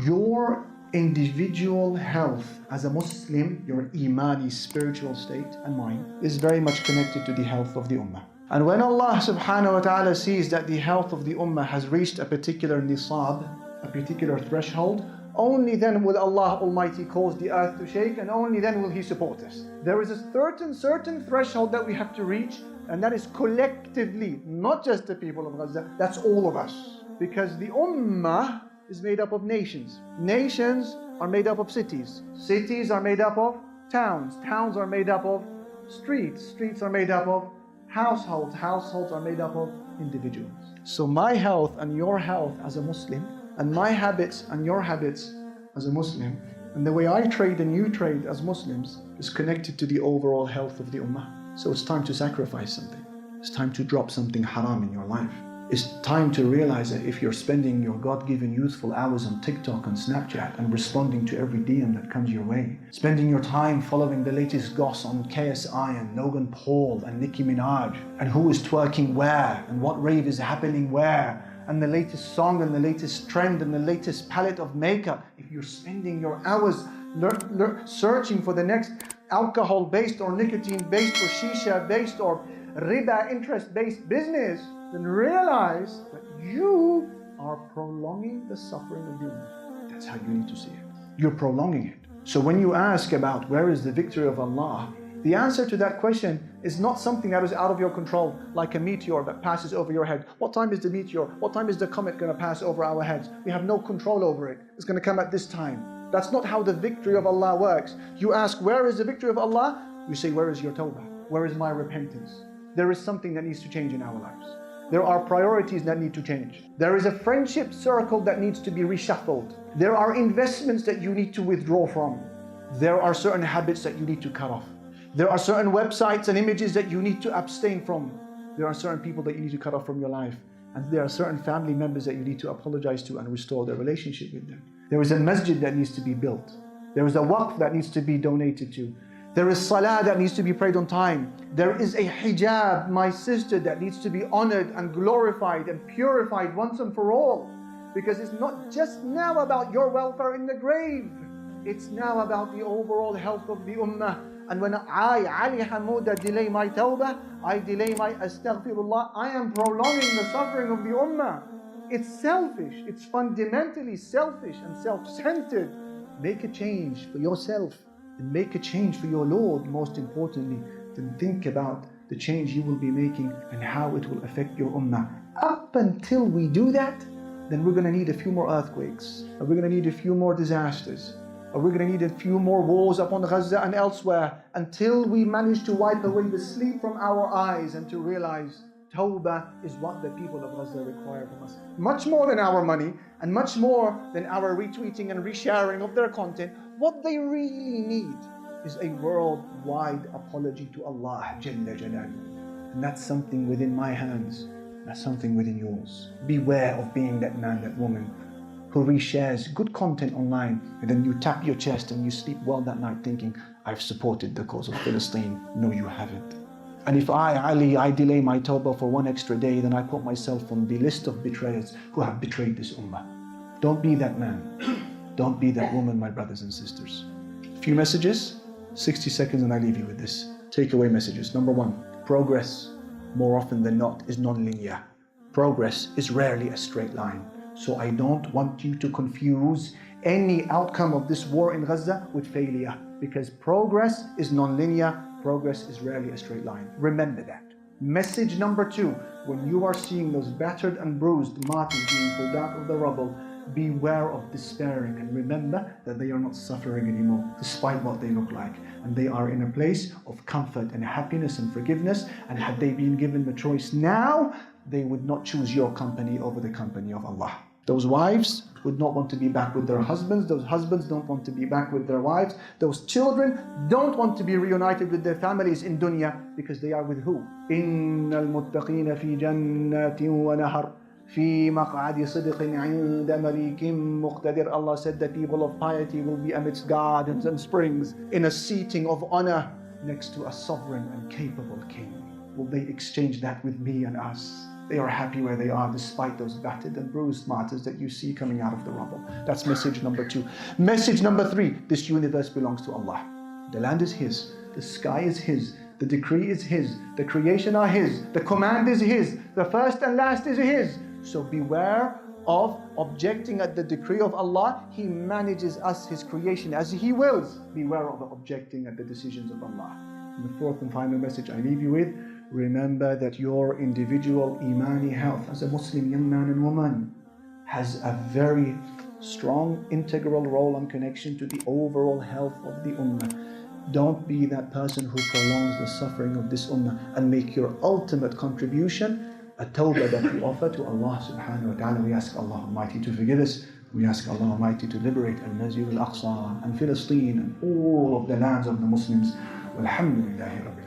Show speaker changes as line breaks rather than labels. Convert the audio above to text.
Your individual health as a Muslim, your imani spiritual state and mind, is very much connected to the health of the ummah. And when Allah subhanahu wa ta'ala sees that the health of the ummah has reached a particular nisab, a particular threshold, only then will Allah Almighty cause the earth to shake, and only then will He support us. There is a certain threshold that we have to reach, and that is collectively, not just the people of Gaza, that's all of us. Because the ummah is made up of nations. Nations are made up of cities. Cities are made up of towns. Towns are made up of streets. Streets are made up of households. Households are made up of individuals. So my health and your health as a Muslim, and my habits and your habits as a Muslim, and the way I trade and you trade as Muslims is connected to the overall health of the ummah. So it's time to sacrifice something. It's time to drop something haram in your life. It's time to realize that if you're spending your God-given youthful hours on TikTok and Snapchat and responding to every DM that comes your way, spending your time following the latest goss on KSI and Logan Paul and Nicki Minaj, and who is twerking where, and what rave is happening where, and the latest song and the latest trend and the latest palette of makeup, if you're spending your hours searching for the next alcohol-based or nicotine-based or shisha-based or riba interest-based business, then realize that you are prolonging the suffering of the ummah. That's how you need to see it. You're prolonging it. So when you ask about where is the victory of Allah, the answer to that question is not something that is out of your control, like a meteor that passes over your head. What time is the meteor? What time is the comet going to pass over our heads? We have no control over it. It's going to come at this time. That's not how the victory of Allah works. You ask, where is the victory of Allah? You say, where is your tawbah? Where is my repentance? There is something that needs to change in our lives. There are priorities that need to change. There is a friendship circle that needs to be reshuffled. There are investments that you need to withdraw from. There are certain habits that you need to cut off. There are certain websites and images that you need to abstain from. There are certain people that you need to cut off from your life. And there are certain family members that you need to apologize to and restore their relationship with them. There is a masjid that needs to be built. There is a waqf that needs to be donated to. There is salah that needs to be prayed on time. There is a hijab, my sister, that needs to be honored and glorified and purified once and for all. Because it's not just now about your welfare in the grave. It's now about the overall health of the ummah. And when I, Ali Hamouda, delay my tawbah, I delay my astaghfirullah, I am prolonging the suffering of the ummah. It's selfish. It's fundamentally selfish and self-centered. Make a change for yourself. And make a change for your Lord, most importantly. Then think about the change you will be making and how it will affect your ummah. Up until we do that, then we're going to need a few more earthquakes, or we're going to need a few more disasters, or we're going to need a few more wars upon Gaza and elsewhere, until we manage to wipe away the sleep from our eyes and to realize Tawbah is what the people of Gaza require from us. Much more than our money, and much more than our retweeting and resharing of their content. What they really need is a worldwide apology to Allah Jalla Jalaluhu. And that's something within my hands. That's something within yours. Beware of being that man, that woman who reshares good content online, and then you tap your chest and you sleep well that night thinking, I've supported the cause of Palestine. No, you haven't. And if I delay my tawbah for one extra day, then I put myself on the list of betrayers who have betrayed this ummah. Don't be that man. Don't be that woman, my brothers and sisters. A few messages, 60 seconds, and I leave you with this. Takeaway messages. Number one, progress, more often than not, is non-linear. Progress is rarely a straight line. So I don't want you to confuse any outcome of this war in Gaza with failure, because progress is non-linear. Progress is rarely a straight line. Remember that. Message number two, when you are seeing those battered and bruised martyrs being pulled out of the rubble, beware of despairing, and remember that they are not suffering anymore, despite what they look like. And they are in a place of comfort and happiness and forgiveness. And had they been given the choice now, they would not choose your company over the company of Allah. Those wives would not want to be back with their husbands. Those husbands don't want to be back with their wives. Those children don't want to be reunited with their families in dunya, because they are with who? إِنَّ الْمُتَّقِينَ فِي جَنَّاتٍ وَنَهَرٍ فِي مَقْعَدِ صِدْقٍ عِنْدَ مَلِيكٍ مُقْتَدِرٍ. Allah said the people of piety will be amidst gardens and springs, in a seating of honor next to a sovereign and capable king. Will they exchange that with me and us? They are happy where they are despite those battered and bruised martyrs that you see coming out of the rubble. That's message number 2. Message number 3, this universe belongs to Allah. The land is His, the sky is His, the decree is His, the creation are His, the command is His, the first and last is His. So beware of objecting at the decree of Allah. He manages us, His creation, as He wills. Beware of objecting at the decisions of Allah. And the fourth and final message I leave you with, remember that your individual imani health as a Muslim young man and woman has a very strong integral role and connection to the overall health of the ummah. Don't be that person who prolongs the suffering of this ummah, and make your ultimate contribution a tawbah that you offer to Allah subhanahu wa ta'ala. We ask Allah Almighty to forgive us. We ask Allah Almighty to liberate Al-Masjid Al-Aqsa and Palestine and all of the lands of the Muslims. Walhamdulillahi Rabbil